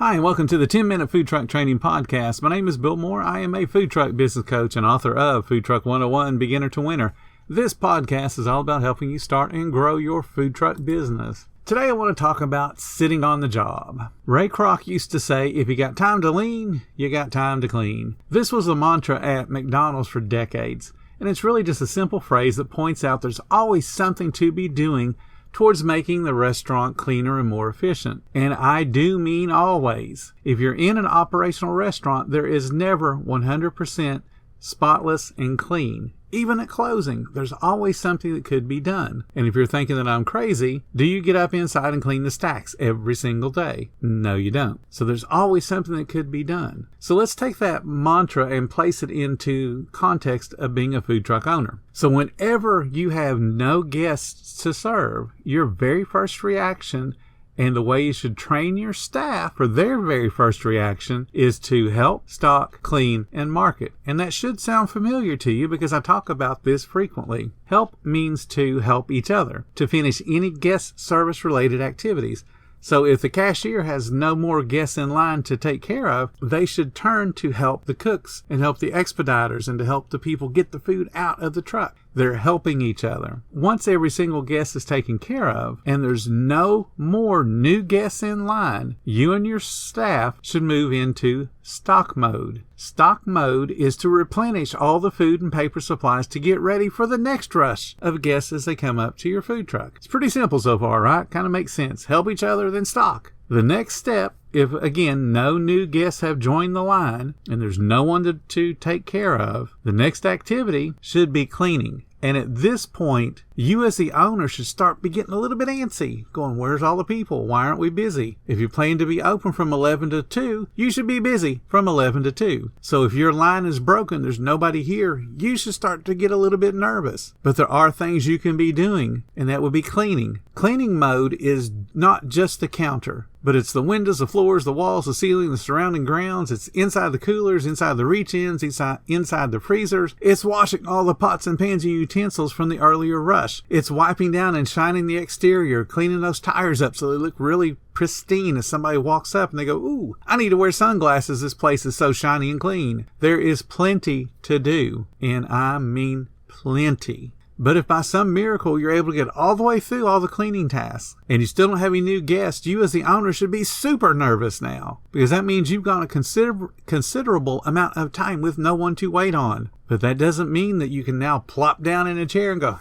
Hi, and welcome to the 10-Minute Food Truck Training Podcast. My name is Bill Moore. I am a food truck business coach and author of Food Truck 101, Beginner to Winner. This podcast is all about helping you start and grow your food truck business. Today I want to talk about sitting on the job. Ray Kroc used to say, if you got time to lean, you got time to clean. This was the mantra at McDonald's for decades, and it's really just a simple phrase that points out there's always something to be doing towards making the restaurant cleaner and more efficient. And I do mean always. If you're in an operational restaurant, there is never 100% spotless and clean. Even at closing, there's always something that could be done. And if you're thinking that I'm crazy, do you get up inside and clean the stacks every single day? No, you don't. So there's always something that could be done. So let's take that mantra and place it into context of being a food truck owner. So whenever you have no guests to serve, your very first reaction and the way you should train your staff for their very first reaction is to help, stock, clean, and market. And that should sound familiar to you because I talk about this frequently. Help means to help each other, to finish any guest service related activities. So if the cashier has no more guests in line to take care of, they should turn to help the cooks and help the expediters and to help the people get the food out of the truck. They're helping each other. Once every single guest is taken care of and there's no more new guests in line, you and your staff should move into stock mode. Stock mode is to replenish all the food and paper supplies to get ready for the next rush of guests as they come up to your food truck. It's pretty simple so far, right? Kind of makes sense. Help each other, then stock. The next step, if again no new guests have joined the line and there's no one to take care of, the next activity should be cleaning. And at this point, you as the owner should start getting a little bit antsy, going, where's all the people? Why aren't we busy? If you plan to be open from 11 to 2, you should be busy from 11 to 2. So if your line is broken, there's nobody here, you should start to get a little bit nervous. But there are things you can be doing, and that would be cleaning. Cleaning mode is not just the counter, but it's the windows, the floors, the walls, the ceiling, the surrounding grounds. It's inside the coolers, inside the reach-ins, inside the freezers. It's washing all the pots and pans and utensils from the earlier rush. It's wiping down and shining the exterior, cleaning those tires up so they look really pristine as somebody walks up and they go, ooh, I need to wear sunglasses. This place is so shiny and clean. There is plenty to do, and I mean plenty. But if by some miracle you're able to get all the way through all the cleaning tasks and you still don't have any new guests, you as the owner should be super nervous now because that means you've gone a considerable amount of time with no one to wait on. But that doesn't mean that you can now plop down in a chair and go,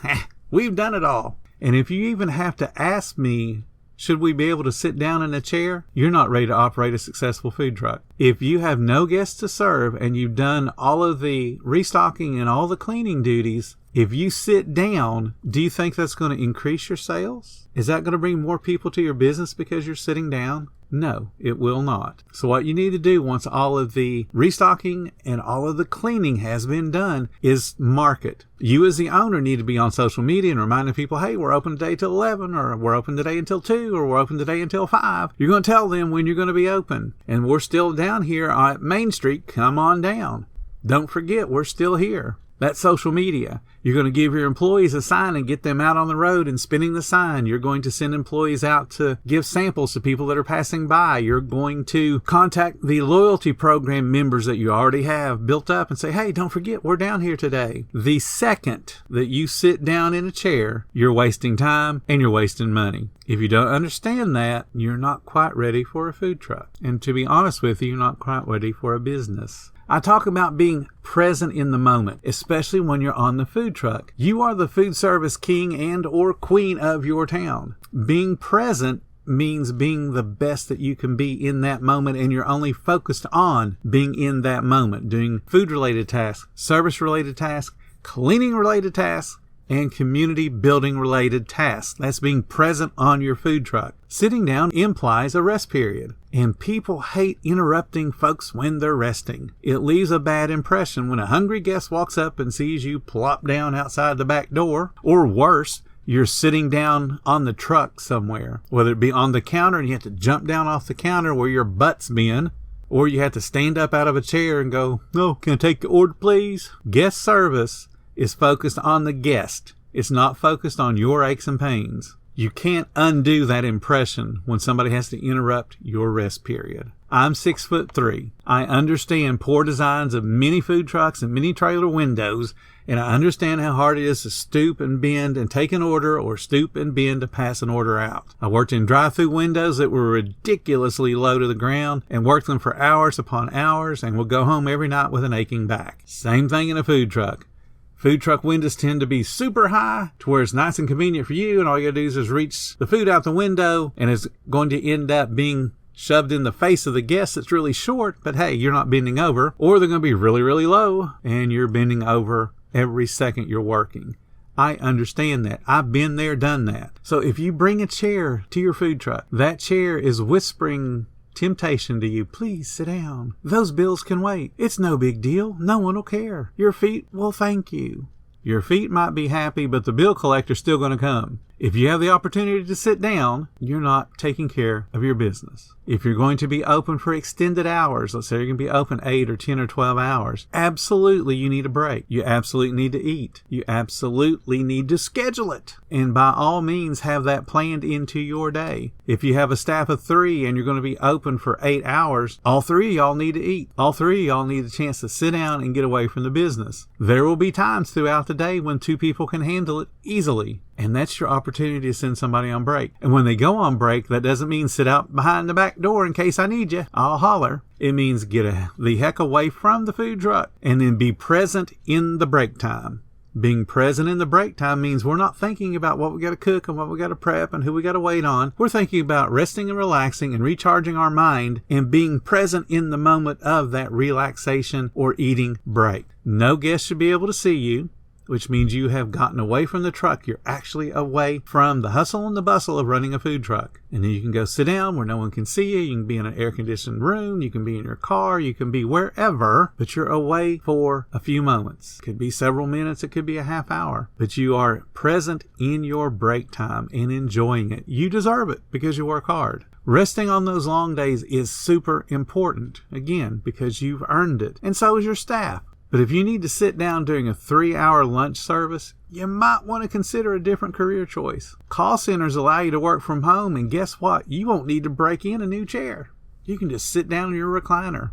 we've done it all. And if you even have to ask me, should we be able to sit down in a chair? You're not ready to operate a successful food truck. If you have no guests to serve and you've done all of the restocking and all the cleaning duties, if you sit down, do you think that's going to increase your sales? Is that going to bring more people to your business because you're sitting down? No, it will not. So what you need to do once all of the restocking and all of the cleaning has been done is market. You as the owner need to be on social media and reminding people, hey, we're open today till 11, or we're open today until 2, or we're open today until 5. You're going to tell them when you're going to be open. And we're still down here at Main Street. Come on down. Don't forget, we're still here. That's social media. You're going to give your employees a sign and get them out on the road and spinning the sign. You're going to send employees out to give samples to people that are passing by. You're going to contact the loyalty program members that you already have built up and say, hey, don't forget, we're down here today. The second that you sit down in a chair, you're wasting time and you're wasting money. If you don't understand that, you're not quite ready for a food truck. And to be honest with you, you're not quite ready for a business. I talk about being present in the moment, especially when you're on the food truck. You are the food service king and or queen of your town. Being present means being the best that you can be in that moment, and you're only focused on being in that moment, doing food-related tasks, service-related tasks, cleaning-related tasks, and community building related tasks. That's being present on your food truck. Sitting down implies a rest period, and people hate interrupting folks when they're resting. It leaves a bad impression when a hungry guest walks up and sees you plop down outside the back door, or worse, you're sitting down on the truck somewhere, whether it be on the counter and you have to jump down off the counter where your butt's been, or you have to stand up out of a chair and go, "Oh, can I take the order, please?" Guest service is focused on the guest. It's not focused on your aches and pains. You can't undo that impression when somebody has to interrupt your rest period. I'm 6'3". I understand poor designs of many food trucks and many trailer windows, and I understand how hard it is to stoop and bend and take an order or stoop and bend to pass an order out. I worked in drive-through windows that were ridiculously low to the ground and worked them for hours upon hours and would go home every night with an aching back. Same thing in a food truck. Food truck windows tend to be super high to where it's nice and convenient for you, and all you gotta do is reach the food out the window, and it's going to end up being shoved in the face of the guest that's really short, but hey, you're not bending over. Or they're going to be really, really low, and you're bending over every second you're working. I understand that. I've been there, done that. So if you bring a chair to your food truck, that chair is whispering temptation to you. Please sit down. Those bills can wait. It's no big deal. No one will care. Your feet will thank you. Your feet might be happy, but the bill collector's still going to come. If you have the opportunity to sit down, you're not taking care of your business. If you're going to be open for extended hours, let's say you're going to be open 8 or 10 or 12 hours, absolutely you need a break. You absolutely need to eat. You absolutely need to schedule it. And by all means, have that planned into your day. If you have a staff of 3 and you're going to be open for 8 hours, all 3 of y'all need to eat. All 3 of y'all need a chance to sit down and get away from the business. There will be times throughout the day when 2 people can handle it easily. And that's your opportunity to send somebody on break. And when they go on break, that doesn't mean sit out behind the back door in case I need you. I'll holler. It means get the heck away from the food truck and then be present in the break time. Being present in the break time means we're not thinking about what we got to cook and what we got to prep and who we got to wait on. We're thinking about resting and relaxing and recharging our mind and being present in the moment of that relaxation or eating break. No guest should be able to see you, which means you have gotten away from the truck. You're actually away from the hustle and the bustle of running a food truck. And then you can go sit down where no one can see you. You can be in an air-conditioned room. You can be in your car. You can be wherever, but you're away for a few moments. It could be several minutes. It could be a half hour. But you are present in your break time and enjoying it. You deserve it because you work hard. Resting on those long days is super important, again, because you've earned it. And so is your staff. But if you need to sit down during a 3-hour lunch service, you might want to consider a different career choice. Call centers allow you to work from home, and guess what? You won't need to break in a new chair. You can just sit down in your recliner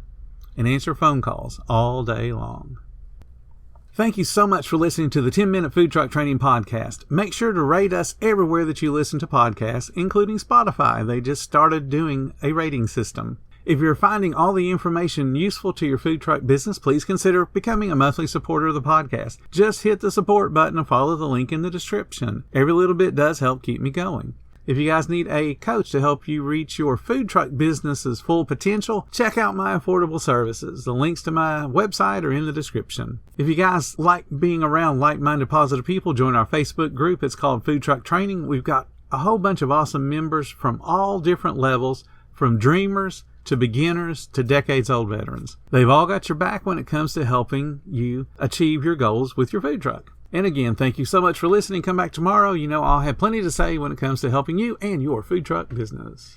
and answer phone calls all day long. Thank you so much for listening to the 10-Minute Food Truck Training Podcast. Make sure to rate us everywhere that you listen to podcasts, including Spotify. They just started doing a rating system. If you're finding all the information useful to your food truck business, please consider becoming a monthly supporter of the podcast. Just hit the support button and follow the link in the description. Every little bit does help keep me going. If you guys need a coach to help you reach your food truck business's full potential, check out my affordable services. The links to my website are in the description. If you guys like being around like-minded positive people, join our Facebook group. It's called Food Truck Training. We've got a whole bunch of awesome members from all different levels, from dreamers to beginners to decades-old veterans. They've all got your back when it comes to helping you achieve your goals with your food truck. And again, thank you so much for listening. Come back tomorrow. You know I'll have plenty to say when it comes to helping you and your food truck business.